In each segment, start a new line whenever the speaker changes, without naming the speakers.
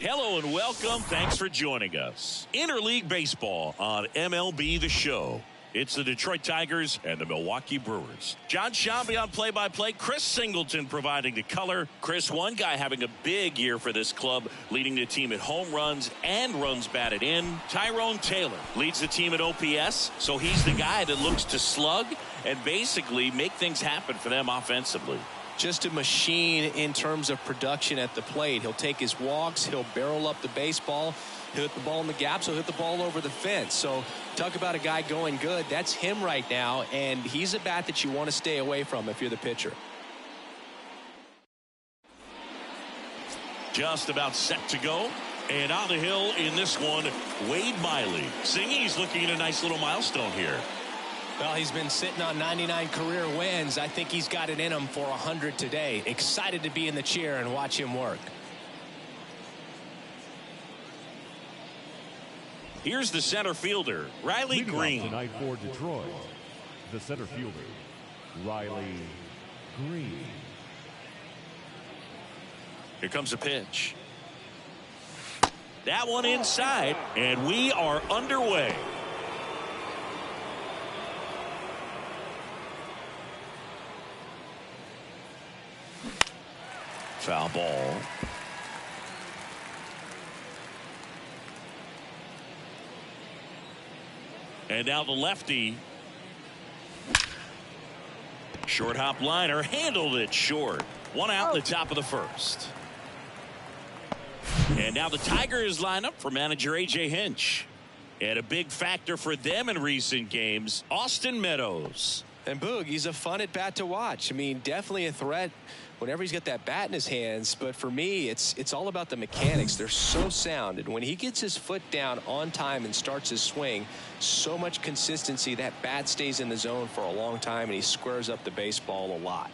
Hello and welcome. Thanks for joining us. Interleague Baseball on MLB The Show. It's the Detroit Tigers and the Milwaukee Brewers. John Shambi on play-by-play. Chris Singleton providing the color. Chris, one guy having a big year for this club, leading the team at home runs and runs batted in. Tyrone Taylor leads the team at OPS, so he's the guy that looks to slug and basically make things happen for them offensively.
Just a machine in terms of production at the plate. He'll take his walks. He'll barrel up the baseball. He'll hit the ball in the gaps. He'll hit the ball over the fence. So talk about a guy going good. That's him right now, and he's a bat that you want to stay away from if you're the pitcher.
Just about set to go. And on the hill in this one, Wade Miley. Singy's looking at a nice little milestone here.
Well, he's been sitting on 99 career wins. I think he's got it in him for 100 today. Excited to be in the chair and watch him work.
Here's the center fielder, Riley Green.
Tonight for Detroit, the center fielder, Riley Green.
Here comes a pitch. That one inside, and we are underway. Foul ball. And now the lefty. Short hop liner, handled it short. One out in the top of the first. And now the Tigers line up for manager A.J. Hinch. And a big factor for them in recent games, Austin Meadows.
And Boog, he's a fun at bat to watch. I mean, definitely a threat whenever he's got that bat in his hands. But for me, it's all about the mechanics. They're so sound. And when he gets his foot down on time and starts his swing, so much consistency, that bat stays in the zone for a long time, and he squares up the baseball a lot.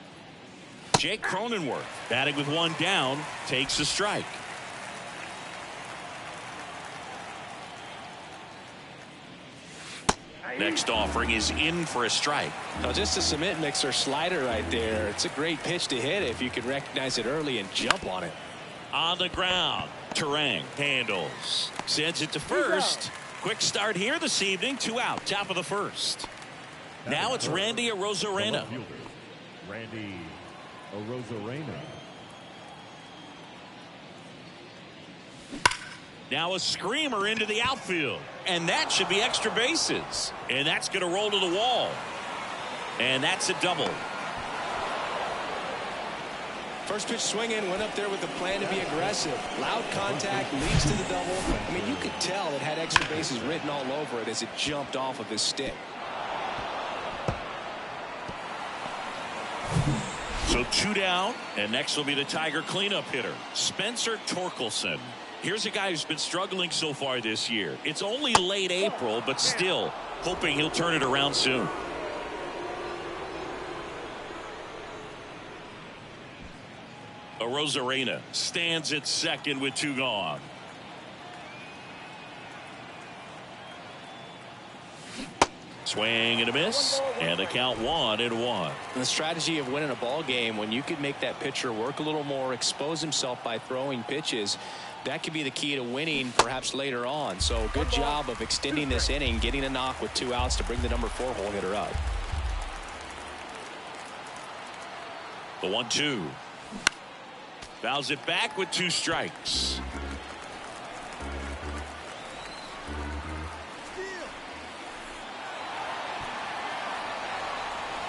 Jake Cronenworth batting with one down, takes a strike. Next offering is in for a strike.
Now just a cement mixer slider right there. It's a great pitch to hit if you can recognize it early and jump on it.
On the ground, Terang handles. Sends it to first. Quick start here this evening. 2 out, top of the first. Now it's Randy Arozarena.
Randy Arozarena.
Now a screamer into the outfield. And that should be extra bases. And that's going to roll to the wall. And that's a double.
First pitch swinging, went up there with the plan to be aggressive. Loud contact, leads to the double. I mean, you could tell it had extra bases written all over it as it jumped off of his stick.
So 2 down, and next will be the Tiger cleanup hitter, Spencer Torkelson. Here's a guy who's been struggling so far this year. It's only late April, but still hoping he'll turn it around soon. Arozarena stands at second with 2 gone. Swing and a miss, and the count 1-1.
And the strategy of winning a ball game, when you could make that pitcher work a little more, expose himself by throwing pitches, that could be the key to winning perhaps later on. So good job of extending this inning, getting a knock with 2 outs to bring the number 4 hole hitter up.
The 1-2. Fouls it back with 2 strikes.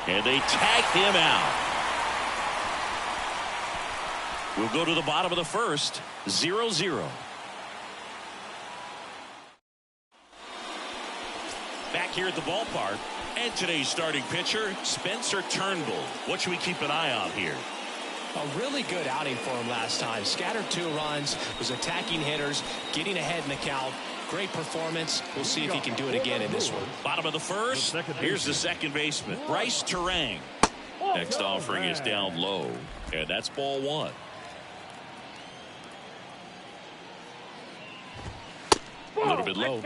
And they tag him out. We'll go to the bottom of the first. 0-0. Back here at the ballpark. And today's starting pitcher, Spencer Turnbull. What should we keep an eye on here?
A really good outing for him last time. Scattered 2 runs, was attacking hitters, getting ahead in the count. Great performance. We'll see if he can do it again in this one.
Bottom of the first. Here's the second baseman, Bryce Terang. Next offering is down low, and that's ball 1. A little bit low.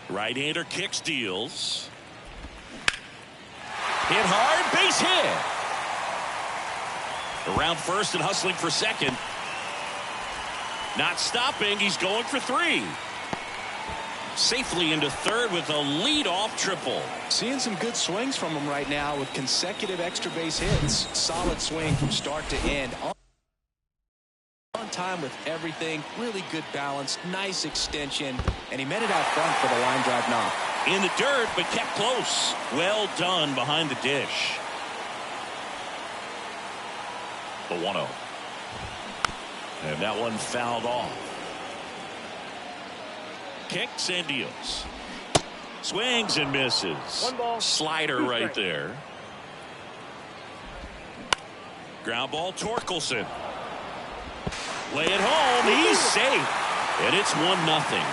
Right-hander kicks, deals. Hit hard, base hit. Around first and hustling for second. Not stopping. He's going for 3. Safely into third with a leadoff triple.
Seeing some good swings from him right now with consecutive extra base hits. Solid swing from start to end. On time with everything. Really good balance. Nice extension. And he met it out front for the line drive knock.
In the dirt, but kept close. Well done behind the dish. The 1-0. And that one fouled off. Kicks and deals. Swings and misses. Slider right there. Ground ball, Torkelson. Lay it home. He's safe. And it's 1-0.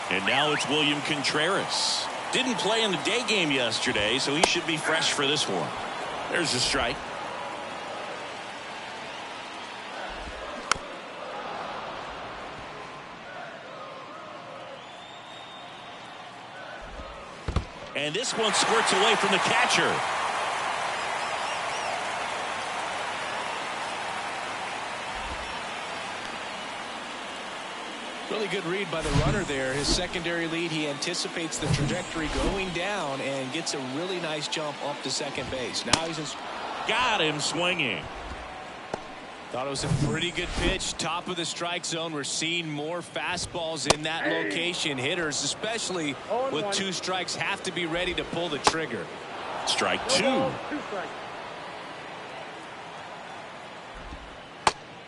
And now it's William Contreras. Didn't play in the day game yesterday, so he should be fresh for this one. There's a strike. And this one squirts away from the catcher.
Really good read by the runner there. His secondary lead, he anticipates the trajectory going down and gets a really nice jump up to second base. Now he's in.
Got him swinging.
Thought it was a pretty good pitch. Top of the strike zone. We're seeing more fastballs in that location. Hitters, especially with 2 strikes, have to be ready to pull the trigger.
Strike 2.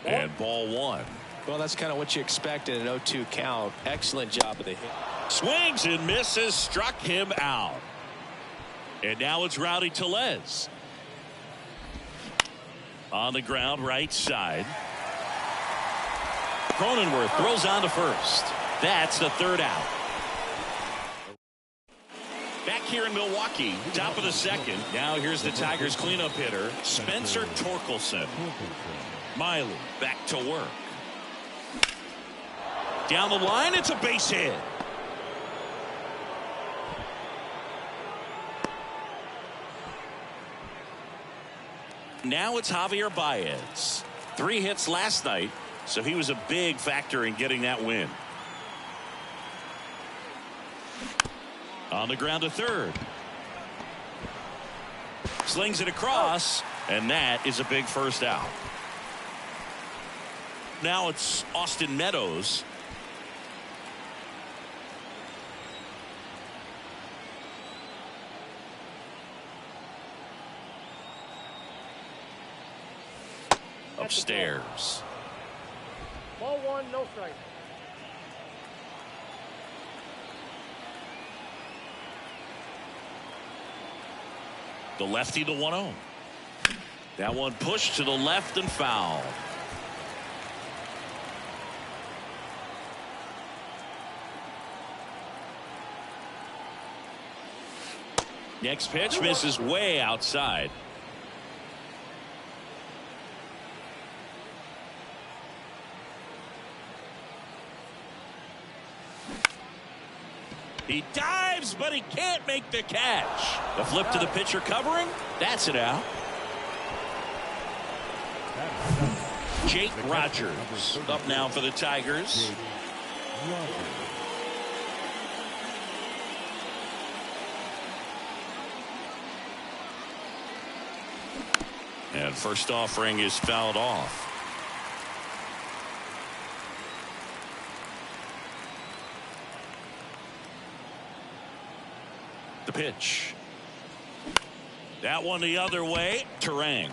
And ball 1.
Well, that's kind of what you expect in an 0-2 count. Excellent job of the hit.
Swings and misses, struck him out. And now it's Rowdy Tellez. On the ground, right side. Cronenworth throws on to first. That's the 3rd out. Back here in Milwaukee, top of the 2nd. Now here's the Tigers cleanup hitter, Spencer Torkelson. Miley back to work. Down the line, it's a base hit. Now it's Javier Baez. 3 hits last night, so he was a big factor in getting that win. On the ground to third. Slings it across, and that is a big first out. Now it's Austin Meadows. Upstairs.
Ball 1, no strike.
The lefty, the 1-0. That one pushed to the left and foul. Next pitch misses way outside. He dives, but he can't make the catch. The flip to the pitcher covering. That's it out. Jake Rogers up now for the Tigers. And first offering is fouled off. The pitch. That one the other way. Terang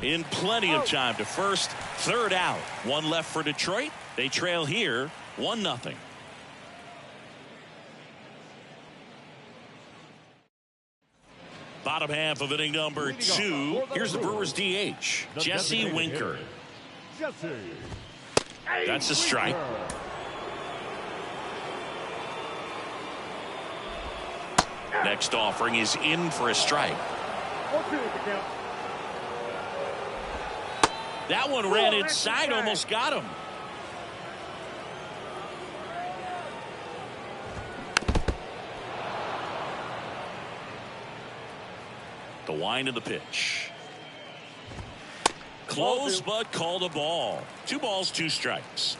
in plenty of time to first. 3rd out. 1 left for Detroit. They trail here 1-0. Bottom half of inning number 2. Here's the Brewers DH, Jesse Winker. That's a strike. Next offering is in for a strike. That one ran inside, almost got him. wind of the pitch. Close, but called a ball. 2 balls, 2 strikes.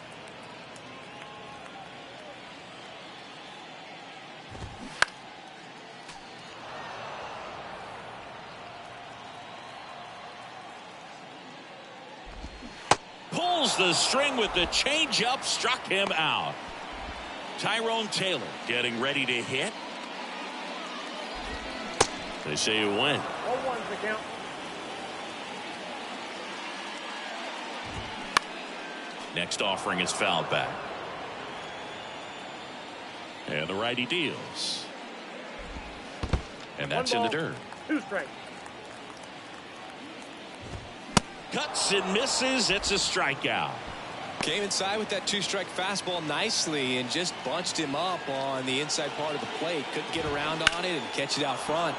Pulls the string with the changeup, struck him out. Tyrone Taylor getting ready to hit. They say it went.
0-1's the count.
Next offering is fouled back. And the righty deals. And that's in the dirt.
2 strikes.
Cuts and misses. It's a strikeout.
Came inside with that 2-strike fastball nicely and just bunched him up on the inside part of the plate. Couldn't get around on it and catch it out front.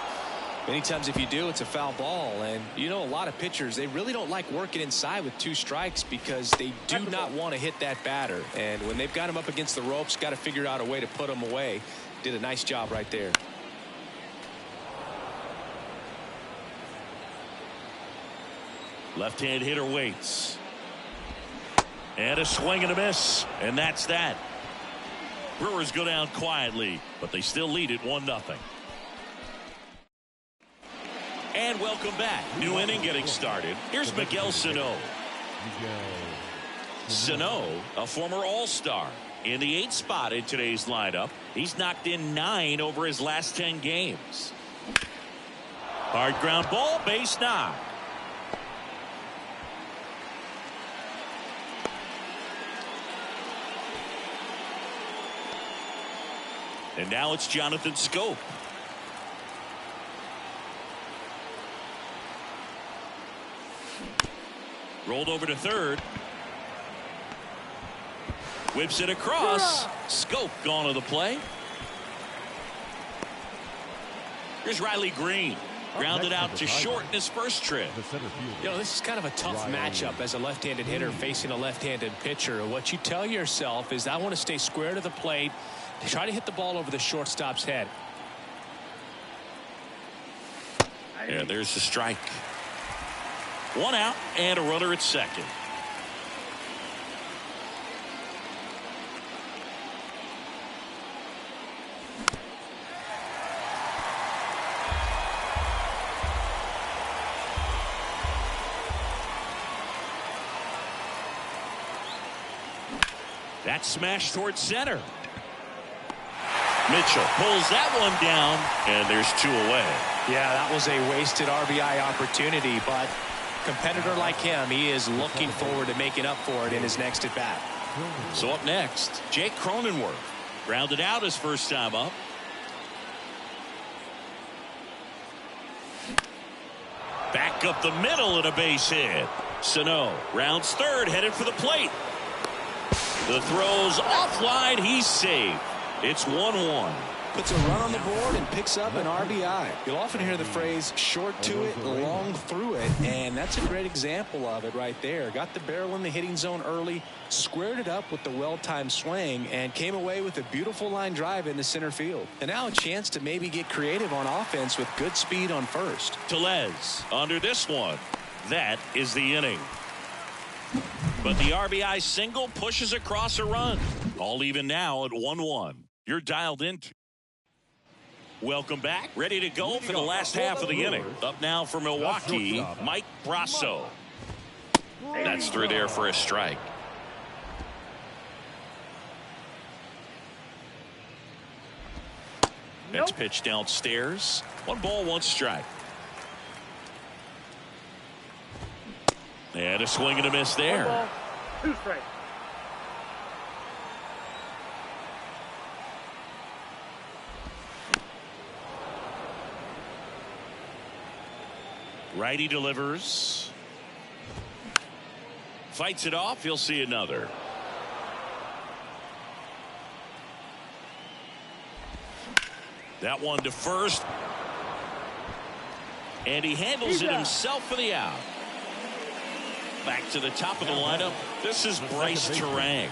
Many times if you do, it's a foul ball. And you know, a lot of pitchers, they really don't like working inside with 2 strikes because they do not want to hit that batter. And when they've got him up against the ropes, got to figure out a way to put him away. Did a nice job right there.
Left-hand hitter waits. And a swing and a miss. And that's that. Brewers go down quietly, but they still lead it 1-0. And welcome back. New inning getting started. Here's Miguel Sano. Sano, a former All-Star, in the 8th spot in today's lineup. He's knocked in 9 over his last 10 games. Hard ground ball, base knock. And now it's Jonathan Schoop. Rolled over to third. Whips it across. Schoop gone to the play. Here's Riley Green. Grounded out to short in his first trip.
You know, this is kind of a tough matchup as a left-handed hitter facing a left-handed pitcher. What you tell yourself is, I want to stay square to the plate, try to hit the ball over the shortstop's head.
Yeah, there's the strike. 1 out and a runner at second. That smash towards center. Mitchell pulls that one down, and there's 2 away.
Yeah, that was a wasted RBI opportunity, but a competitor like him, he is looking forward to making up for it in his next at bat.
So up next, Jake Cronenworth. Grounded out his first time up. Back up the middle and a base hit. Sano rounds third, headed for the plate. The throw's offline. He's safe. It's 1-1.
Puts a run on the board and picks up an RBI. You'll often hear the phrase short to it, long through it, and that's a great example of it right there. Got the barrel in the hitting zone early, squared it up with the well-timed swing, and came away with a beautiful line drive into center field. And now a chance to maybe get creative on offense with good speed on first.
Tellez under this one. That is the inning. But the RBI single pushes across a run. All even now at 1-1. You're dialed into. Welcome back. Ready to go for the last half of the inning. Up now for Milwaukee, Mike Brasso. That's through there for a strike. Next pitch downstairs. 1 ball, 1 strike. And a swing and a miss there.
1 ball, 2 strikes.
Righty delivers. Fights it off. He'll see another. That one to first. And he handles it himself for the out. Back to the top of the lineup. This is Bryce Terang.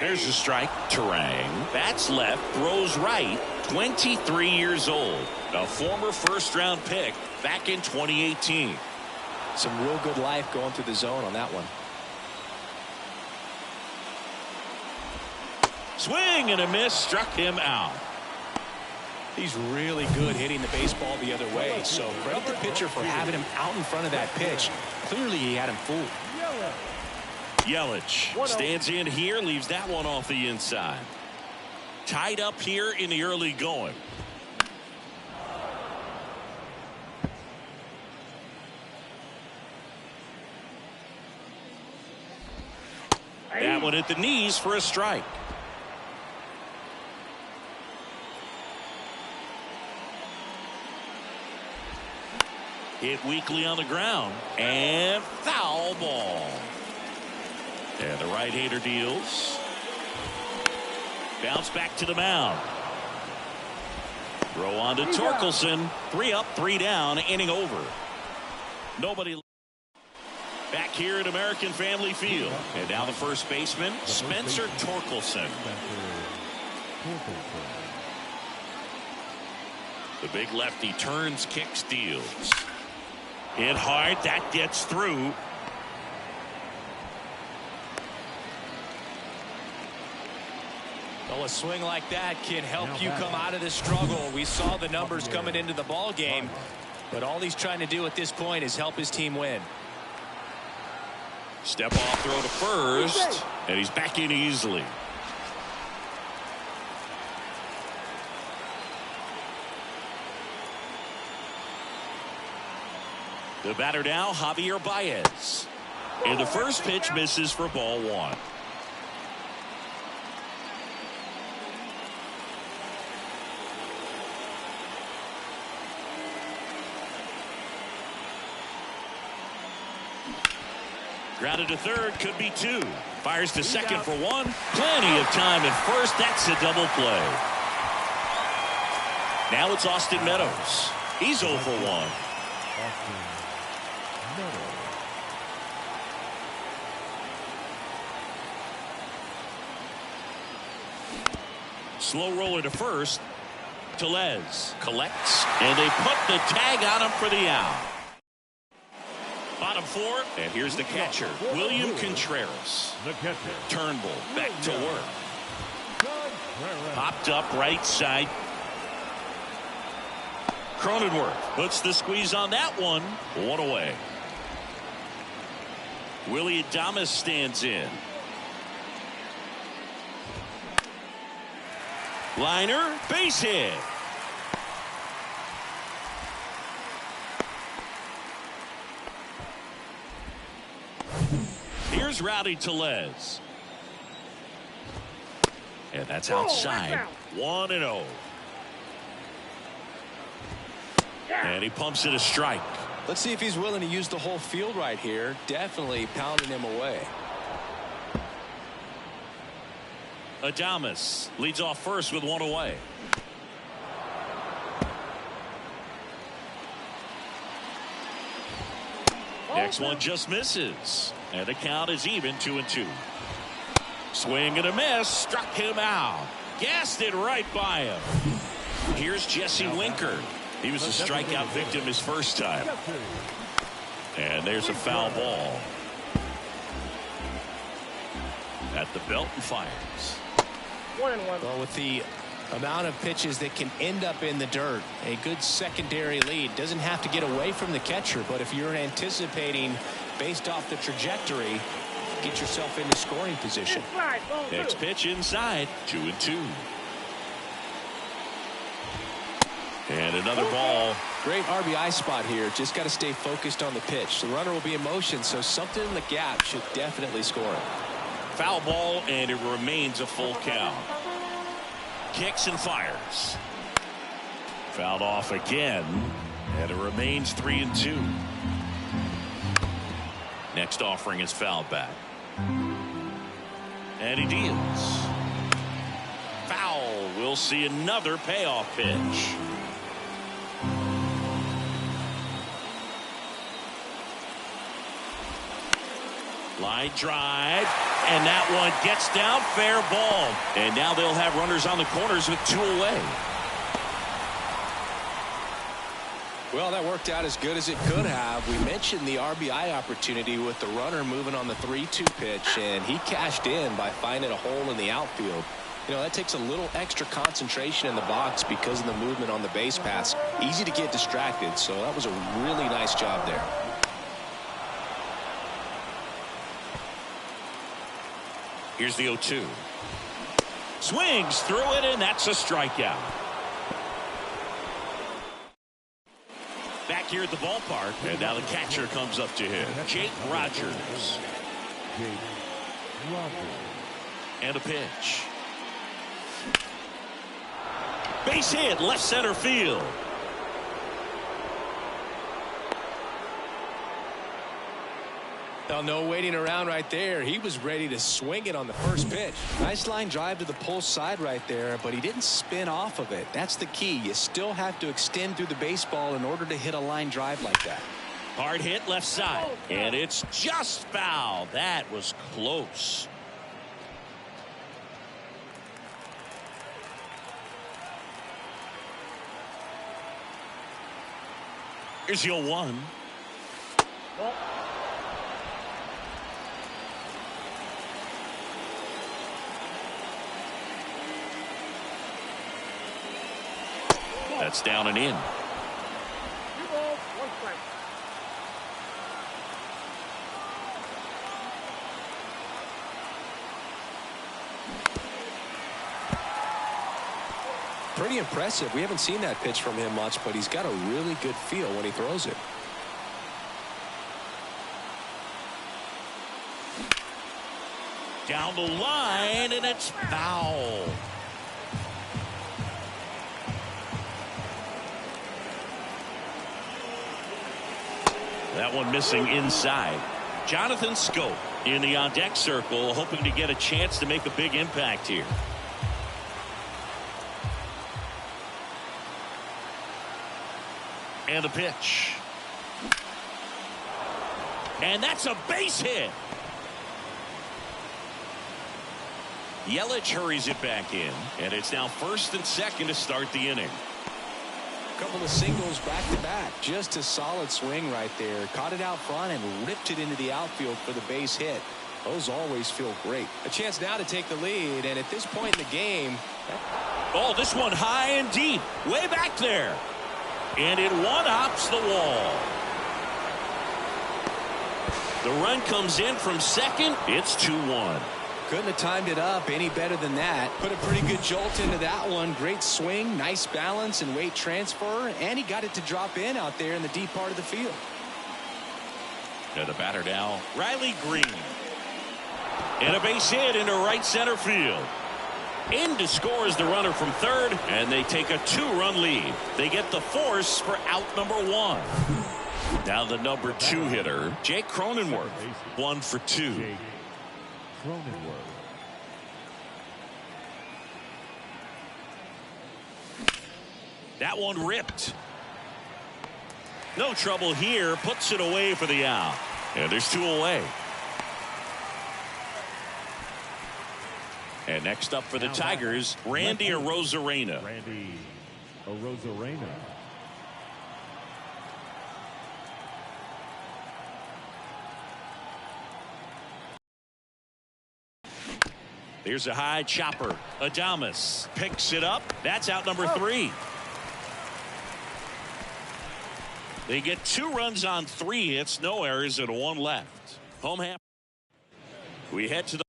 There's a strike. Terang bats left, throws right. 23 years old, a former first-round pick back in 2018.
Some real good life going through the zone on that one.
Swing and a miss, struck him out.
He's really good hitting the baseball the other way, so credit the pitcher for having him out in front of that pitch. Clearly he had him fooled.
Yelich stands in here, leaves that one off the inside. Tied up here in the early going. That one at the knees for a strike. Hit weakly on the ground and foul ball. And the right-hander deals. Bounce back to the mound. Throw on to Torkelson. 3 up, 3 down, inning over. Nobody back here at American Family Field. And now the first baseman, Spencer Torkelson. The big lefty turns, kicks, deals. Hit hard, that gets through.
Well, a swing like that can help you come out of the struggle. We saw the numbers coming into the ball game, but all he's trying to do at this point is help his team win.
Step off throw to first, and he's back in easily. The batter now, Javier Baez. And the first pitch misses for ball 1. Grounded to third, could be 2. Fires to second for 1. Plenty of time at first. That's a double play. Now it's Austin Meadows. He's 0 for 1. Slow roller to first. Tellez collects, and they put the tag on him for the out. Bottom 4, and here's the catcher, William Contreras.
The catcher,
Turnbull back to work. Popped up right side. Cronenworth puts the squeeze on that one. 1 away. Willie Adames stands in. Liner, base hit. Here's Rowdy Tellez. And that's outside. 1-0. And he pumps it a strike.
Let's see if he's willing to use the whole field right here. Definitely pounding him away.
Adames leads off first with 1 away. Next one just misses. And the count is even, 2-2. Swing and a miss. Struck him out. Gassed it right by him. Here's Jesse Winker. He was a strikeout victim his first time. And there's a foul ball. At the belt and fires.
1-1.
Well, with the amount of pitches that can end up in the dirt, a good secondary lead. Doesn't have to get away from the catcher, but if you're anticipating based off the trajectory, get yourself into scoring position.
Next pitch inside, 2-2. And another ball.
Great RBI spot here. Just got to stay focused on the pitch. The runner will be in motion, so something in the gap should definitely score it.
Foul ball, and it remains a full count. Kicks and fires. Fouled off again, and it remains 3-2. Next offering is fouled back. And he deals. Foul. We'll see another payoff pitch. Line drive, and that one gets down, fair ball. And now they'll have runners on the corners with 2 away.
Well, that worked out as good as it could have. We mentioned the RBI opportunity with the runner moving on the 3-2 pitch, and he cashed in by finding a hole in the outfield. You know, that takes a little extra concentration in the box because of the movement on the base paths. Easy to get distracted, so that was a really nice job there.
Here's the 0-2. Swings through it, and that's a strikeout. Back here at the ballpark, and now the catcher comes up to him. Jake Rogers. And a pitch. Base hit, left center field.
Well, no waiting around right there. He was ready to swing it on the first pitch. Nice line drive to the pull side right there, but he didn't spin off of it. That's the key. You still have to extend through the baseball in order to hit a line drive like that.
Hard hit left side, and it's just foul. That was close. Here's the 0-1. That's down and in.
2 balls, 1 strike.
Pretty impressive. We haven't seen that pitch from him much, but he's got a really good feel when he throws it.
Down the line, and it's foul. That one missing inside. Jonathan Scope in the on-deck circle, hoping to get a chance to make a big impact here. And the pitch. And that's a base hit. Yelich hurries it back in, and it's now 1st and 2nd to start the inning.
Couple of singles back to back. Just a solid swing right there. Caught it out front and ripped it into the outfield for the base hit. Those always feel great. A chance now to take the lead, and at this point in the game.
Oh, this one high and deep. Way back there. And it one-hops the wall. The run comes in from second. It's 2-1.
Couldn't have timed it up any better than that. Put a pretty good jolt into that one. Great swing, nice balance and weight transfer, and he got it to drop in out there in the deep part of the field.
And the batter now, Riley Green. And a base hit into right center field. In to score is the runner from third, and they take a 2-run lead. They get the force for out number 1. Now the number 2 hitter, Jake Cronenworth, 1 for 2. That one ripped. No trouble here. Puts it away for the out. And there's 2 away. And next up for the Tigers, Randy Arozarena.
Randy Arozarena.
There's a high chopper. Adames picks it up. That's out number 3. They get 2 runs on 3 hits, no errors, and 1 left. Home half. We head to the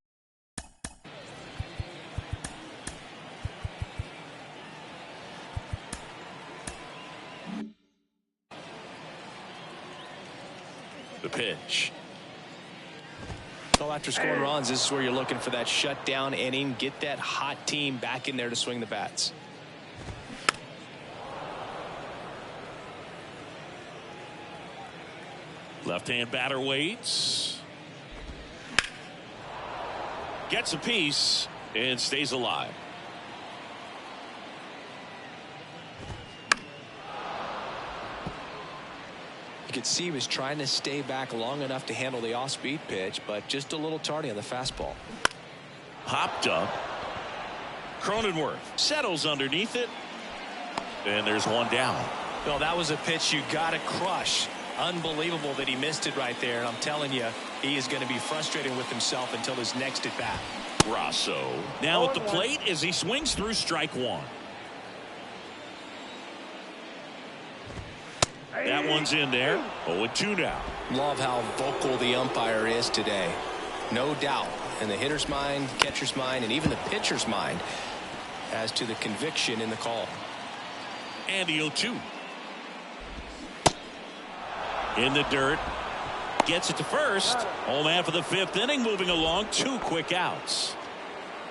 pitch.
So after scoring runs, this is where you're looking for that shutdown inning. Get that hot team back in there to swing the bats.
Left-hand batter waits. Gets a piece and stays alive.
You could see he was trying to stay back long enough to handle the off-speed pitch, but just a little tardy on the fastball.
Popped up. Cronenworth settles underneath it. And there's 1 down.
Well, that was a pitch you got to crush. Unbelievable that he missed it right there. And I'm telling you, he is going to be frustrated with himself until his next at bat.
Rosso now at the plate as he swings through strike one. That one's in there. 0-2 now.
Love how vocal the umpire is today. No doubt in the hitter's mind, catcher's mind, and even the pitcher's mind as to the conviction in the call.
And the 0-2. In the dirt. Gets it to first. Home half of the fifth inning, moving along. 2 quick outs.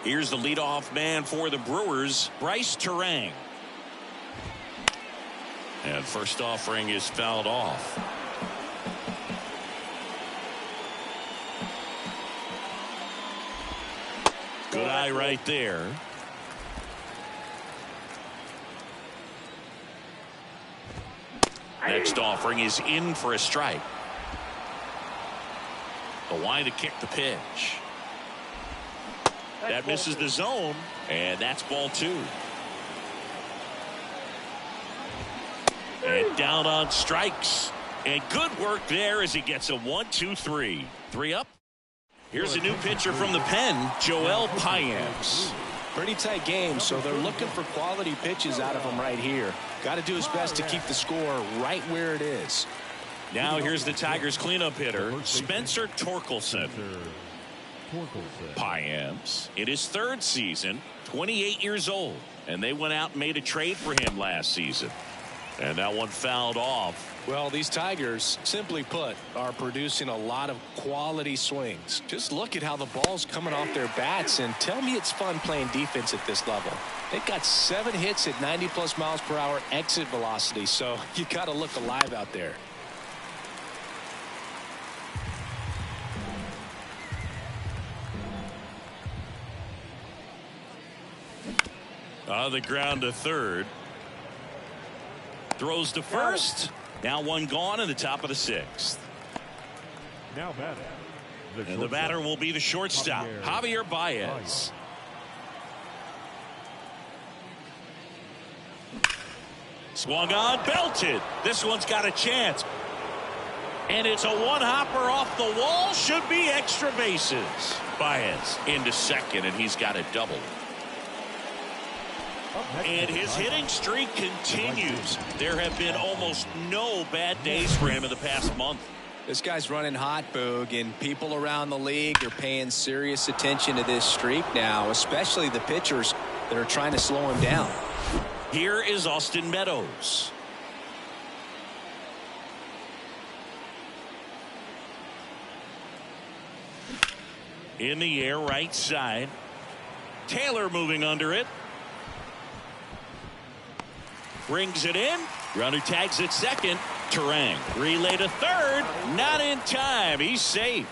Here's the leadoff man for the Brewers, Bryce Terang. And first offering is fouled off. Good eye right there. Next offering is in for a strike. The line to kick the pitch. That misses the zone, and that's ball 2. And down on strikes. And good work there as he gets a 1-2-3. 3 up. Here's a new pitcher from the pen, Joel Payamps.
Pretty tight game, so they're looking for quality pitches out of him right here. Got to do his best to keep the score right where it is.
Now here's the Tigers cleanup hitter, Spencer Torkelson. Payamps in his 3rd season, 28 years old, and they went out and made a trade for him last season. And that one fouled off.
Well, these Tigers, simply put, are producing a lot of quality swings. Just look at how the ball's coming off their bats, and tell me it's fun playing defense at this level. They've got 7 hits at 90+ miles per hour exit velocity, so you got to look alive out there.
On the ground to third. Throws to first. Now one gone in the top of the 6th.
Now batting.
And the batter will be the shortstop, Javier Baez. Swung on, belted. This one's got a chance. And it's a one-hopper off the wall. Should be extra bases. Baez into second, and he's got a double. And his hitting streak continues. There have been almost no bad days for him in the past month.
This guy's running hot, Boog, and people around the league are paying serious attention to this streak now, especially the pitchers that are trying to slow him down.
Here is Austin Meadows. In the air, right side. Taylor moving under it. Brings it in. Runner tags at second. Terang relay to third. Not in time. He's safe.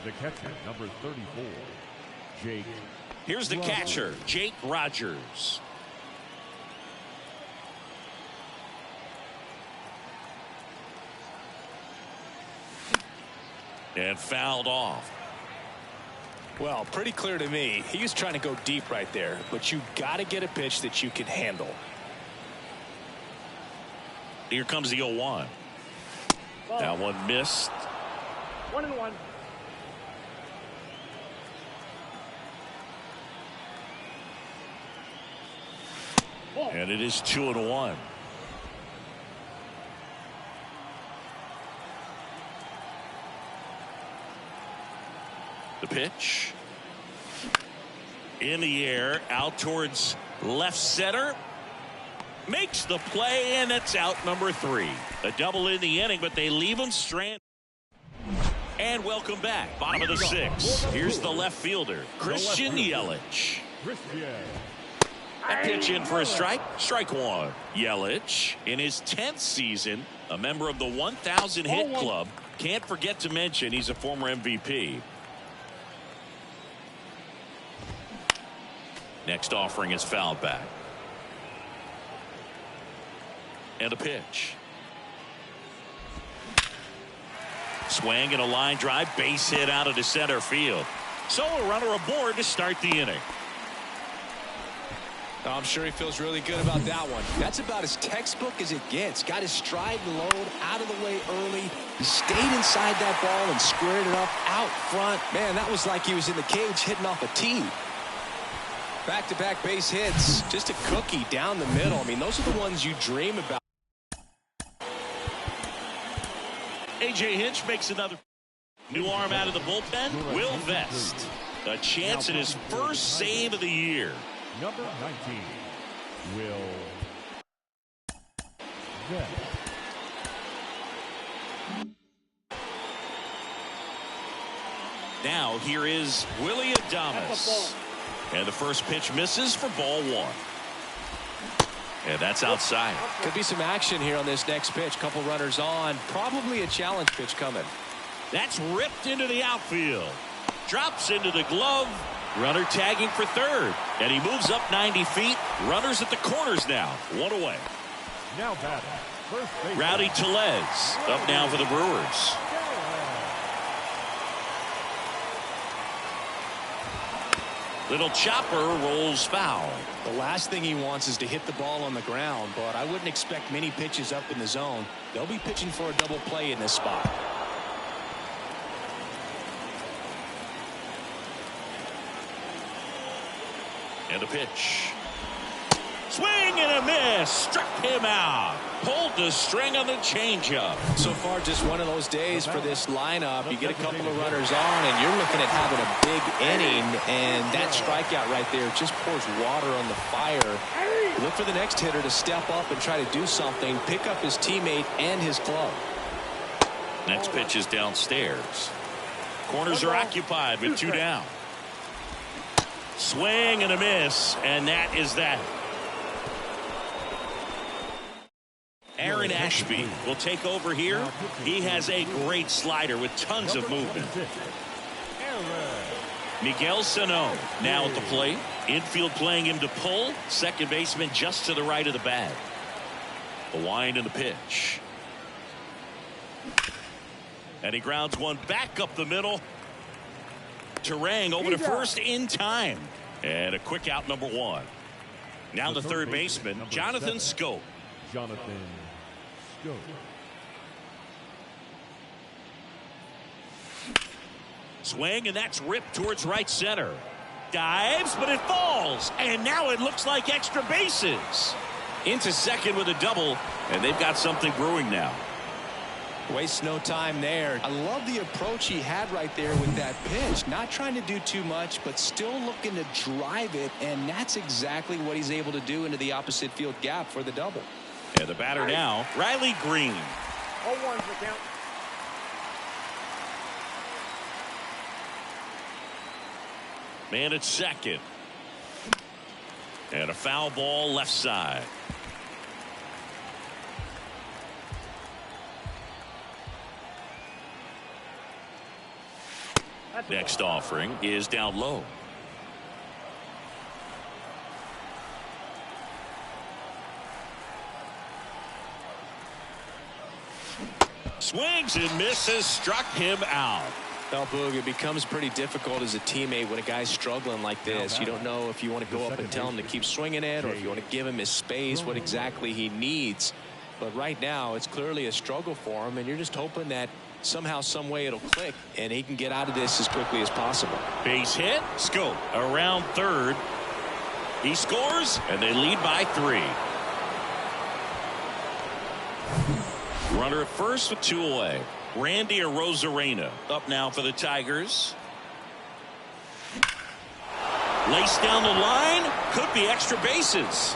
The catcher, number 34, Jake.
Here's the catcher, Jake Rogers. And fouled off.
Well, pretty clear to me. He was trying to go deep right there, but you got to get a pitch that you can handle.
Here comes the 0-1. That one missed.
1-1.
And it is 2-1. The pitch. In the air, out towards left center. Makes the play, and it's out number 3. A double in the inning, but they leave him stranded. And welcome back. Bottom of the 6th. Here's the left fielder, Christian Yelich. That pitch in for a strike. Strike 1. Yelich, in his 10th season, a member of the 1,000 hit club. Can't forget to mention he's a former MVP. Next offering is fouled back. And a pitch. Swing and a line drive, base hit out of the center field. So a runner aboard to start the inning.
I'm sure he feels really good about that one. That's about as textbook as it gets. Got his stride and load out of the way early. He stayed inside that ball and squared it up out front. Man, that was like he was in the cage hitting off a tee. Back-to-back base hits. Just a cookie down the middle. I mean, those are the ones you dream about.
A.J. Hinch makes another. New arm out of the bullpen, Will Vest. A chance at his first save of the year.
Number 19, Will Vest.
Now here is Willie Adames. And the first pitch misses for ball one. And that's outside.
Could be some action here on this next pitch. Couple runners on. Probably a challenge pitch coming.
That's ripped into the outfield. Drops into the glove. Runner tagging for third. And he moves up 90 feet. Runners at the corners now. One away.
Now batting, first base.
Rowdy Tellez up now for the Brewers. Little chopper rolls foul.
The last thing he wants is to hit the ball on the ground, but I wouldn't expect many pitches up in the zone. They'll be pitching for a double play in this spot.
And a pitch. Swing and a miss. Struck him out. Pulled the string on the changeup.
So far, just one of those days for this lineup. You get a couple of runners on, and you're looking at having a big inning, and that strikeout right there just pours water on the fire. Look for the next hitter to step up and try to do something, pick up his teammate and his glove.
Next pitch is downstairs. Corners are occupied with two down. Swing and a miss, and that is that. Aaron Ashby will take over here. He has a great slider with tons of movement. Miguel Sano now at the plate. Infield playing him to pull. Second baseman just to the right of the bag. The wind and the pitch. And he grounds one back up the middle. Terang over to first in time. And a quick out, number one. Now the third baseman, Jonathan Schoop.
Jonathan Schoop.
Swing, and that's ripped towards right center. Dives, but it falls. And now it looks like extra bases. Into second with a double, and they've got something brewing now.
Wastes no time there. I love the approach he had right there with that pitch. Not trying to do too much, but still looking to drive it, and that's exactly what he's able to do into the opposite field gap for the double.
And the batter now, Riley Green.
0-1's the count.
Man at second. And a foul ball left side. Next offering is down low. Swings and misses, struck him out.
Well, Boog, it becomes pretty difficult as a teammate when a guy's struggling like this. You don't know if you want to go up and tell him to keep swinging it, or if you want to give him his space, what exactly he needs. But right now, it's clearly a struggle for him, and you're just hoping that somehow, some way it'll click, and he can get out of this as quickly as possible.
Base hit, Schoop around third. He scores, and they lead by 3. Runner at first with 2 away. Randy Arozarena up now for the Tigers. Laced down the line, could be extra bases.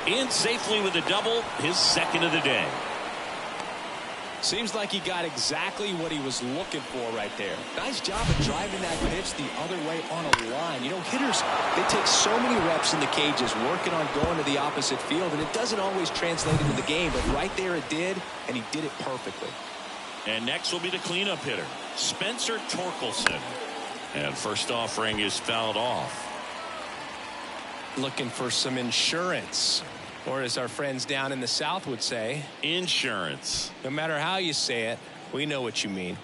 In safely with a double, his second of the day.
Seems like he got exactly what he was looking for right there. Nice job of driving that pitch the other way on a line. You know, hitters, they take so many reps in the cages working on going to the opposite field, and it doesn't always translate into the game, but right there it did, and he did it perfectly.
And next will be the cleanup hitter, Spencer Torkelson. And first offering is fouled off.
Looking for some insurance. Or as our friends down in the South would say,
insurance.
No matter how you say it, we know what you mean.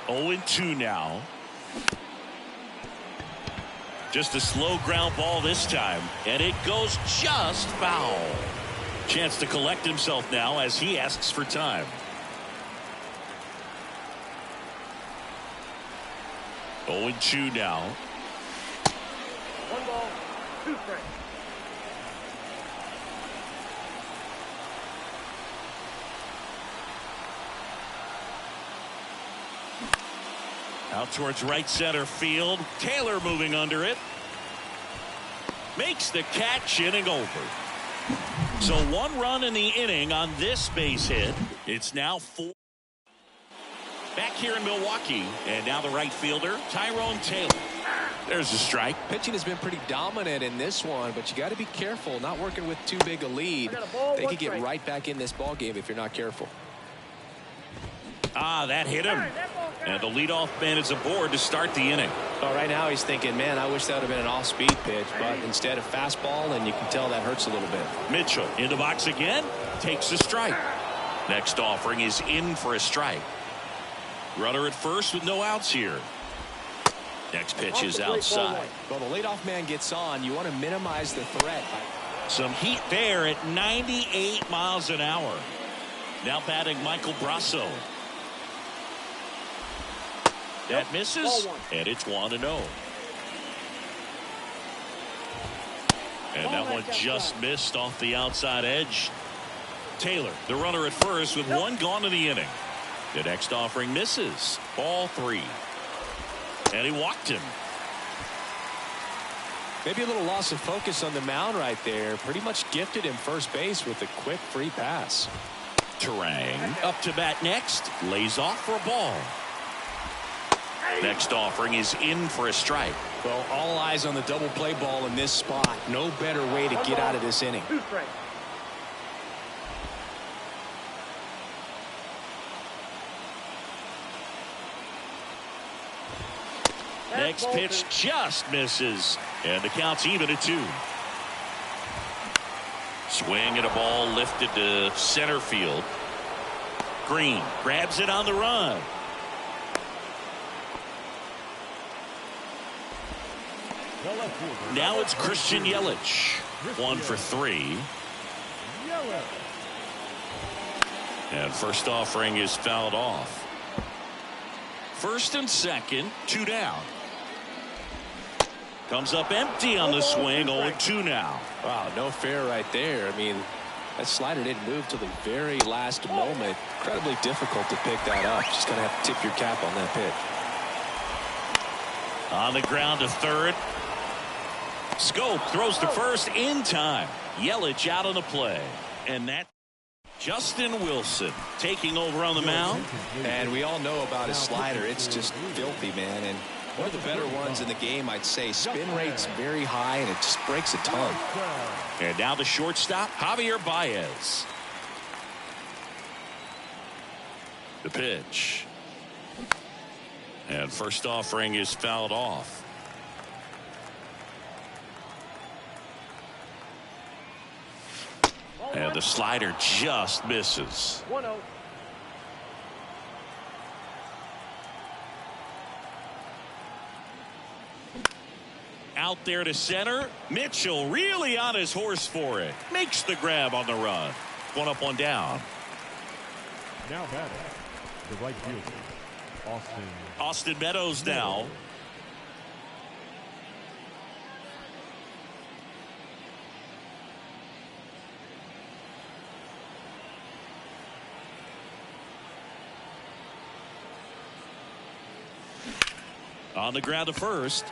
0-2 now. Just a slow ground ball this time, and it goes just foul. Chance to collect himself now as he asks for time. Oh, 0-2 now.
1 ball, 2 strikes.
Out towards right center field. Taylor moving under it. Makes the catch, inning over. So 1 run in the inning on this base hit. It's now 4. Back here in Milwaukee. And now the right fielder, Tyrone Taylor. There's a strike.
Pitching has been pretty dominant in this one, but you got to be careful. Not working with too big a lead. They could get right back in this ball game if you're not careful.
Ah, that hit him. And the leadoff man is aboard to start the inning.
Well, right now he's thinking, man, I wish that would have been an off-speed pitch, but instead a fastball, and you can tell that hurts a little bit.
Mitchell in the box again, takes a strike. Next offering is in for a strike. Runner at first with no outs here. Next pitch is outside.
Well, the leadoff man gets on. You want to minimize the threat.
Some heat there at 98 miles an hour. Now batting Michael Brasso. That misses, and it's 1-0. And that one just missed off the outside edge. Taylor, the runner at first with 1 gone in the inning. The next offering misses. Ball 3. And he walked him.
Maybe a little loss of focus on the mound right there. Pretty much gifted him first base with a quick free pass.
Turang up to bat next. Lays off for a ball. Next offering is in for a strike.
Well, all eyes on the double play ball in this spot. No better way to get out of this inning.
2 strikes.
Next pitch just misses. And the count's even at 2. Swing and a ball lifted to center field. Green grabs it on the run. Now it's Christian Yelich. 1 for 3. And first offering is fouled off. First and second, 2 down. Comes up empty on the swing. 0-2 now.
Wow, no fair right there. I mean, that slider didn't move till the very last moment. Incredibly difficult to pick that up. Just gonna have to tip your cap on that pitch.
On the ground to third. Scope throws to first in time. Yelich out on the play. And that Justin Wilson taking over on the mound.
And we all know about his slider. It's just filthy, man. And one of the better ones in the game, I'd say. Spin rate's very high, and it just breaks a ton.
And now the shortstop, Javier Baez. The pitch. And first offering is fouled off. And the slider just misses.
1-0.
Out there to center. Mitchell really on his horse for it. Makes the grab on the run. 1 up, 1 down.
Now batting, the right fielder,
Austin Meadows now. On the ground to first.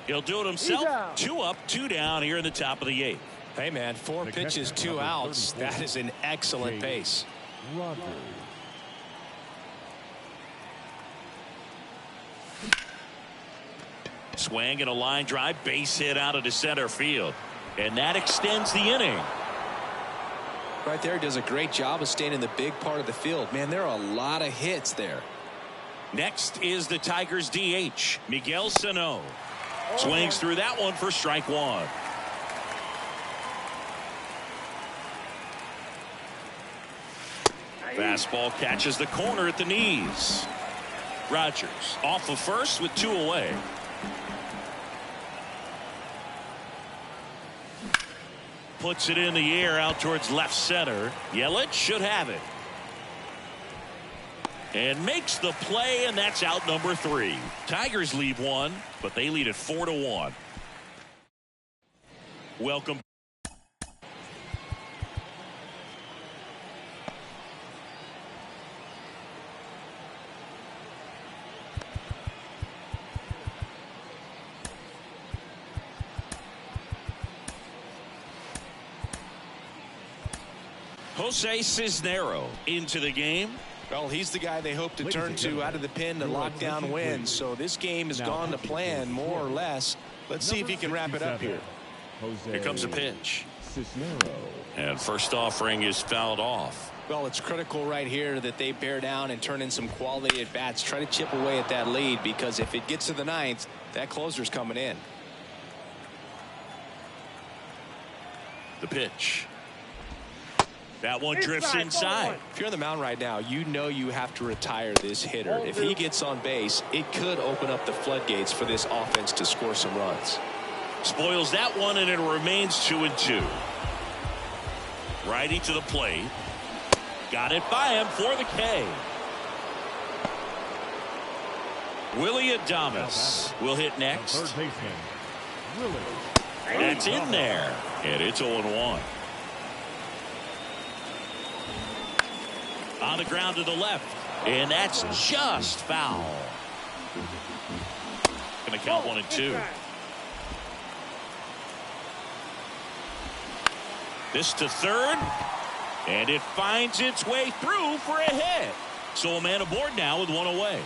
He'll do it himself. 2 up, 2 down here in the top of the 8th.
Hey, man, 4 pitches, 2 outs. That is an excellent pace.
Swing and a line drive, base hit out of the center field. And that extends the inning.
Right there, does a great job of staying in the big part of the field. Man, there are a lot of hits there.
Next is the Tigers DH, Miguel Sano. Swings through that one for strike 1. Fastball catches the corner at the knees. Rogers off of first with 2 away. Puts it in the air out towards left center. Yelich should have it. And makes the play, and that's out number 3. Tigers lead 1, but they lead it 4-1. Welcome. Jose Cisnero into the game.
Well, he's the guy they hope to turn to out of the pen to lock down wins. So this game has gone to plan, more or less. Let's see if he can wrap it up here.
Here comes a pitch. And first offering is fouled off.
Well, it's critical right here that they bear down and turn in some quality at bats. Try to chip away at that lead, because if it gets to the 9th, that closer's coming in.
The pitch. That one drifts inside.
If you're on the mound right now, you know you have to retire this hitter. If he gets on base, it could open up the floodgates for this offense to score some runs.
Spoils that one, and it remains 2-2. Righty to the plate. Got it by him for the K. Willie Adames will hit next.
Third baseman, Willie.
That's in there. And it's 0-1. On the ground to the left. And that's just foul. Going to count 1-2. This to third. And it finds its way through for a hit. So a man aboard now with 1 away.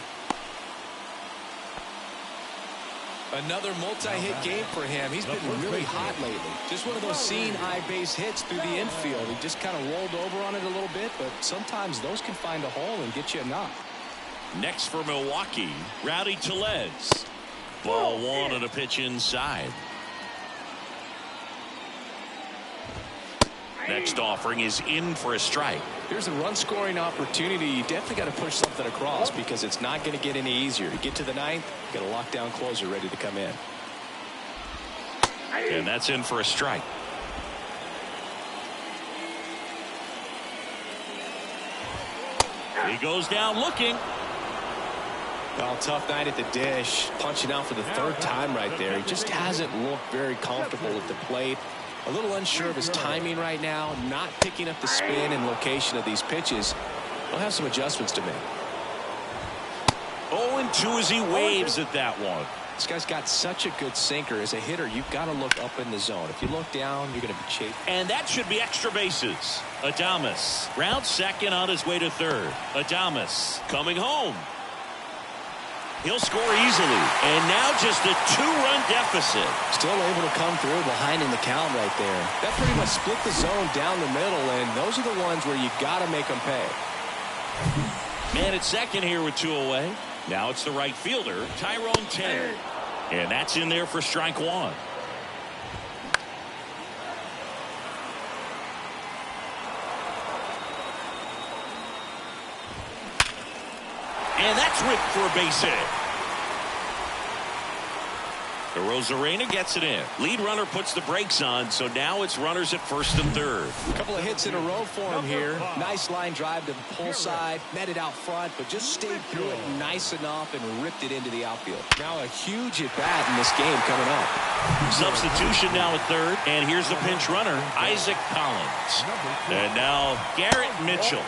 Another multi-hit game for him. He's been really hot lately. Just one of those seeing high base hits through the infield. He just kind of rolled over on it a little bit, but sometimes those can find a hole and get you a knock.
Next for Milwaukee, Rowdy Tellez. Ball 1 and a pitch inside. Next offering is in for a strike.
Here's a run-scoring opportunity. You definitely got to push something across, because it's not going to get any easier. To get to the 9th, you got a lockdown closer ready to come in.
And that's in for a strike. He goes down looking.
Well, tough night at the dish. Punching out for the 3rd time right there. He just hasn't looked very comfortable at the plate. A little unsure of his timing right now, not picking up the spin and location of these pitches. He'll have some adjustments to make.
0-2 as he waves at that one.
This guy's got such a good sinker. As a hitter, you've got to look up in the zone. If you look down, you're going to be chasing.
And that should be extra bases. Adames rounds second on his way to third. Adames coming home. He'll score easily, and now just a 2-run deficit.
Still able to come through behind in the count right there. That pretty much split the zone down the middle, and those are the ones where you got to make them pay.
Man at second here with 2 away. Now it's the right fielder, Tyrone Taylor. And that's in there for strike 1. And that's ripped for a base hit. Arozarena gets it in. Lead runner puts the brakes on, so now it's runners at first and third.
A couple of hits in a row for him here. Nice line drive to the pull side, met it out front, but just stayed through it nice enough and ripped it into the outfield. Now a huge at bat in this game coming up.
Substitution now at third, and here's the pinch runner, Isaac Collins. And now Garrett Mitchell.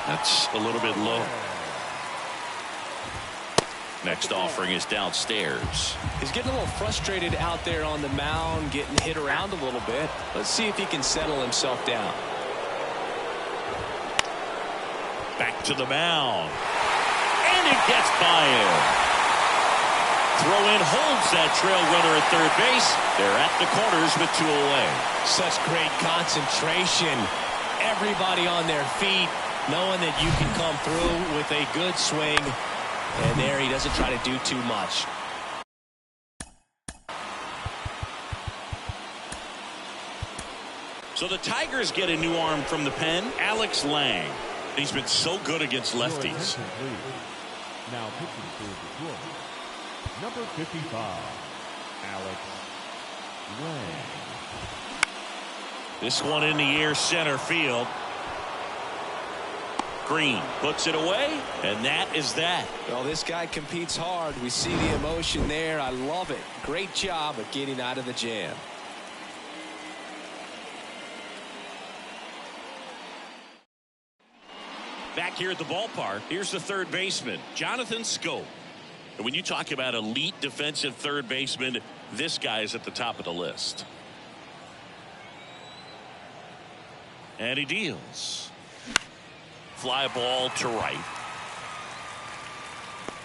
That's a little bit low. Next offering is downstairs.
He's getting a little frustrated out there on the mound, getting hit around a little bit. Let's see if he can settle himself down.
Back to the mound. And it gets by him. Throw in holds that trail runner at third base. They're at the corners with 2 away.
Such great concentration. Everybody on their feet, knowing that you can come through with a good swing. And there he doesn't try to do too much.
So the Tigers get a new arm from the pen, Alex Lang. He's been so good against lefties.
Now pitching for Detroit, number 55, Alex Lang.
This one in the air, center field. Green puts it away, and that is that.
Well, this guy competes hard. We see the emotion there. I love it. Great job of getting out of the jam.
Back here at the ballpark, here's the third baseman, Jonathan Schoop. And when you talk about elite defensive third baseman, this guy is at the top of the list. And he deals. Fly ball to right.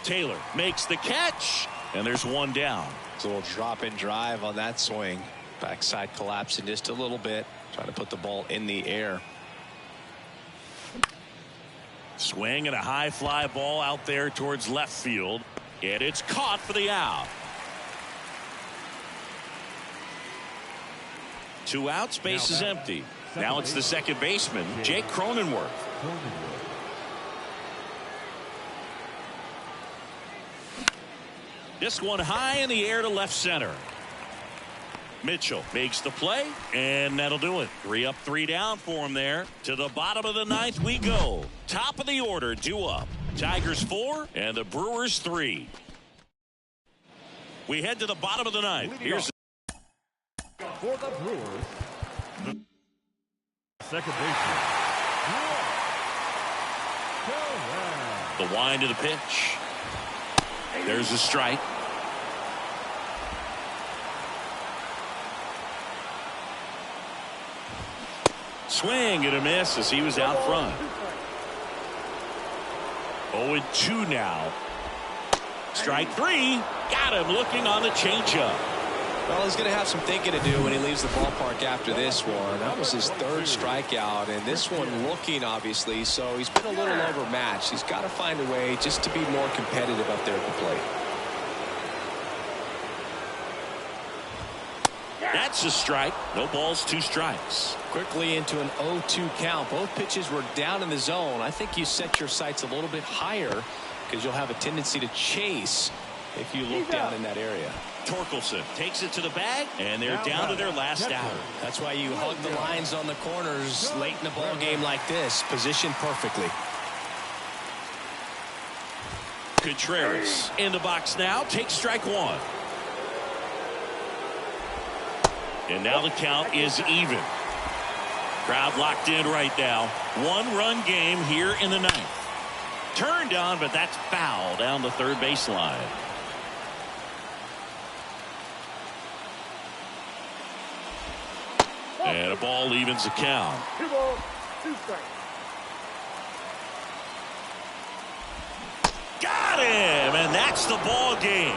Taylor makes the catch, and there's one down.
It's a little drop and drive on that swing. Backside collapsing just a little bit, trying to put the ball in the air.
Swing and a high fly ball out there towards left field, and it's caught for the out. 2 outs, base is empty. Now it's the second baseman, Jake Cronenworth. This one high in the air to left center. Mitchell makes the play, and that'll do it. 3 up, 3 down for him there. To the bottom of the 9th we go. Top of the order, due up. Tigers 4 and the Brewers 3. We head to the bottom of the 9th. Here's
for the Brewers, second baseman,
the wind of the pitch. There's a strike. Swing and a miss as he was out front. 0-2 now. Strike 3. Got him looking on the changeup.
Well, he's going to have some thinking to do when he leaves the ballpark after this one. That was his 3rd strikeout, and this one looking, obviously, so he's been a little overmatched. He's got to find a way just to be more competitive up there at the plate.
That's a strike. No balls, 2 strikes.
Quickly into an 0-2 count. Both pitches were down in the zone. I think you set your sights a little bit higher because you'll have a tendency to chase if you look down in that area.
Torkelson takes it to the bag, and they're down to their last out.
That's why you hug the lines on the corners late in the ball game like this. Positioned perfectly.
Contreras in the box now. Takes strike 1. And now the count is even. Crowd locked in right now. 1-run game here in the 9th. Turned on, but that's foul down the third baseline. And a ball evens the count.
2 balls, 2 strikes.
Got him, and that's the ball game.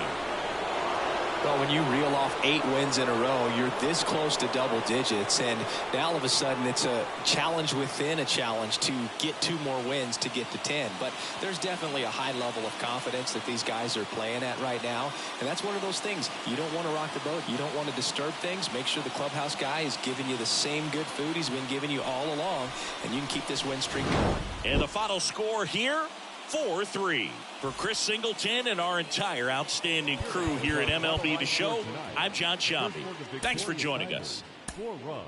Well, when you reel off 8 wins in a row, you're this close to double digits, and now all of a sudden it's a challenge within a challenge to get 2 more wins to get to 10. But there's definitely a high level of confidence that these guys are playing at right now, and that's one of those things. You don't want to rock the boat. You don't want to disturb things. Make sure the clubhouse guy is giving you the same good food he's been giving you all along, and you can keep this win streak going.
And the final score here, 4-3. For Chris Singleton and our entire outstanding crew here at MLB The Show, I'm John Shambi. Thanks for joining us.
4 runs.